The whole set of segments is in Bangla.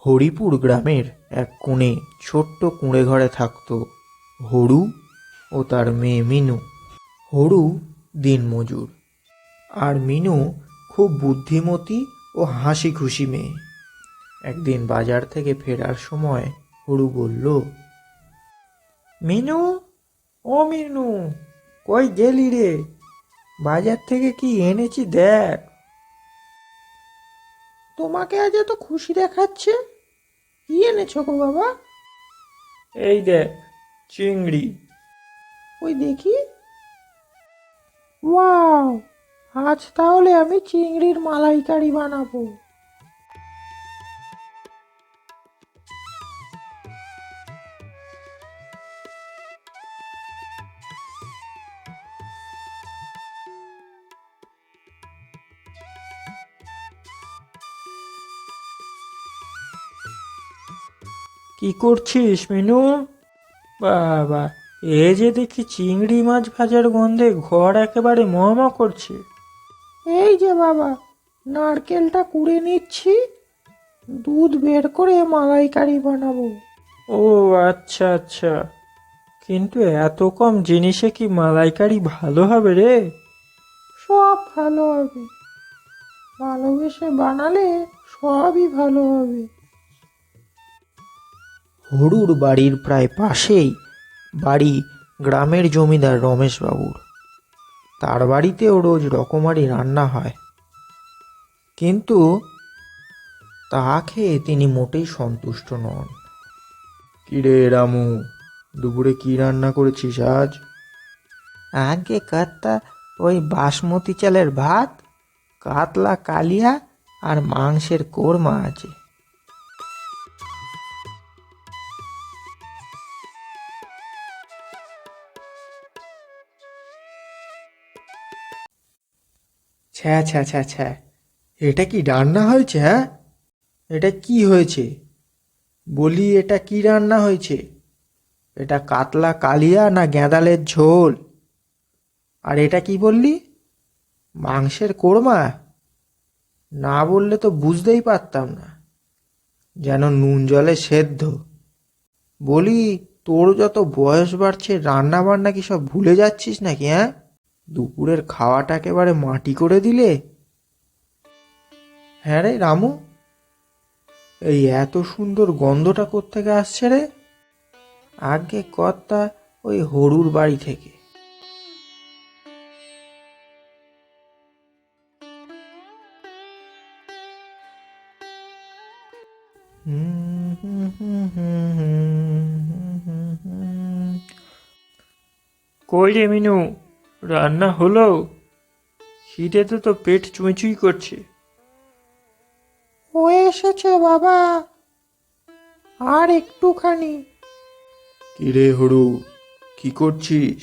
হরিপুর গ্রামের এক কোণে ছোট্ট কুঁড়ে ঘরে থাকত হরু ও তার মেয়ে মিনু। হরু দিনমজুর আর মিনু খুব বুদ্ধিমতী ও হাসি খুশি মেয়ে। একদিন বাজার থেকে ফেরার সময় হরু বলল, মিনু, ও মিনু, কই গেলি রে? বাজার থেকে কি এনেছি দেখ। তোমাকে আজ এত খুশি দেখাচ্ছে, কি এনেছো গো বাবা? এই দেখ, চিংড়ি। ওই দেখি। ওয়াও, আজ তাহলে আমি চিংড়ির মালাইকারি বানাবো। কি করছিস মিনু? বাবা, এ যে দেখি চিংড়ি মাছ ভাজার গন্ধে ঘর একেবারে মম করছে। এই যে বাবা, নারকেলটা কুড়ে নিচ্ছি, দুধ বের করে মালাইকারি বানাবো। ও আচ্ছা আচ্ছা, কিন্তু এত কম জিনিসে কি মালাইকারি ভালো হবে রে? সব ভালো হবে, ভালোবেসে বানালে সবই ভালো হবে। হরুর বাড়ির প্রায় পাশেই বাড়ি গ্রামের জমিদার রমেশবাবুর। তার বাড়িতেও রোজ রকমারি রান্না হয়, কিন্তু তা খেয়ে তিনি মোটেই সন্তুষ্ট নন। কিরে রামু, দুপুরে কি রান্না করেছিস আজ? আগে কর্তা, ওই বাসমতি চালের ভাত, কাতলা কালিয়া আর মাংসের কোরমা আছে। ছ্যা ছ্যা ছ্যা ছ্যা, এটা কি রান্না হয়েছে? হ্যাঁ, এটা কি হয়েছে? বলি, এটা কি রান্না হয়েছে? এটা কাতলা কালিয়া না গেঁদালের ঝোল? আর এটা কি বললি, মাংসের কোরমা? না বললে তো বুঝতেই পারতাম না, যেন নুন জলে সেদ্ধ। বলি, তোর যত বয়স বাড়ছে রান্না বান্না কি সব ভুলে যাচ্ছিস নাকি? হ্যাঁ, দুপুরের খাওয়াটা একেবারে মাটি করে দিলে। হ্যাঁ রে রামু, এই এত সুন্দর গন্ধটা কোত্থেকে আসছে রে? আগে কর্তা, ওই হরুর বাড়ি থেকে। কই রে মিনু, রান্না হলো? খিদেতে তো পেট চুঁচুই করছে। হয়ে এসেছে বাবা, আর একটুখানি। কিরে হরু, কি করছিস?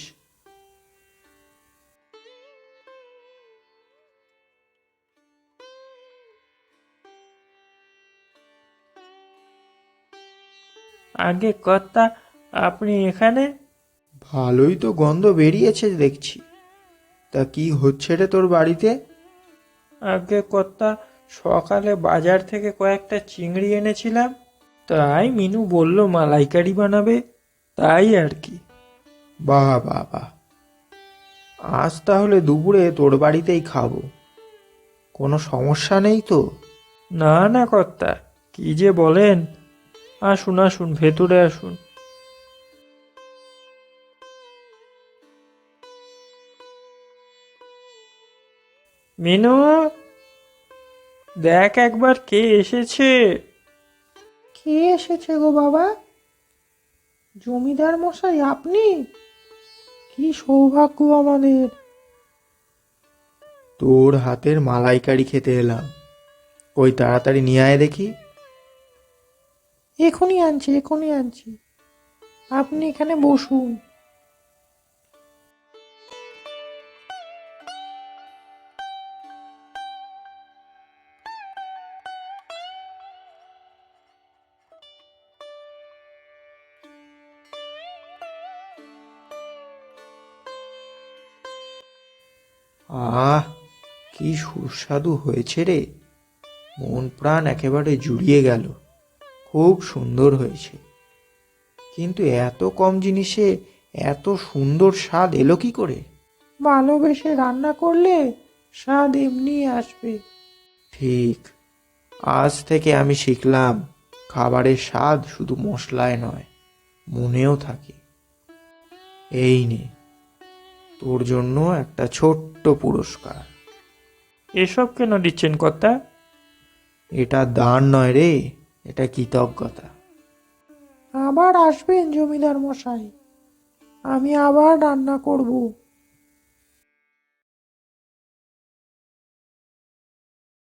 আগে কর্তা, আপনি এখানে? ভালোই তো গন্ধ বেরিয়েছে দেখছি। তা কি হচ্ছে রে তোর বাড়িতে? আগে কর্তা, সকালে বাজার থেকে কয়েকটা চিংড়ি এনেছিলাম, তাই মিনু বলল মালাইকারি বানাবে, তাই আর কি। বাহ বাহ বাহ, আজ তাহলে দুপুরে তোর বাড়িতেই খাবো, কোনো সমস্যা নেই তো? না না কর্তা, কি যে বলেন। আসুন আসুন, ভেতরে আসুন। মিনু, দেখ একবার কে এসেছে। কে এসেছে গো বাবা? জমিদার মশাই আপনি? কি সৌভাগ্য আমাদের। তোর হাতের মালাইকারি খেতে এলাম, ওই তাড়াতাড়ি নিয়ে আয় দেখি। এখনই আনছি, এখনই আনছি, আপনি এখানে বসুন। আহ, কি সুস্বাদু হয়েছে রে, মন প্রাণ একেবারে জুড়িয়ে গেল। খুব সুন্দর হয়েছে, কিন্তু এত কম জিনিসে এত সুন্দর স্বাদ এলো কি করে? ভালোবেসে রান্না করলে স্বাদ এমনি আসবে। ঠিক, আজ থেকে আমি শিখলাম খাবারের স্বাদ শুধু মশলায় নয়, মনেও থাকে। এই নে, তোর জন্য একটা ছোট্ট পুরস্কার। এসব কেন দিচ্ছেন কর্তা? এটা দান নয় রে, এটা কৃতজ্ঞতা। আবার আসবেন জমিদার মশাই, আমি আবার রান্না করব।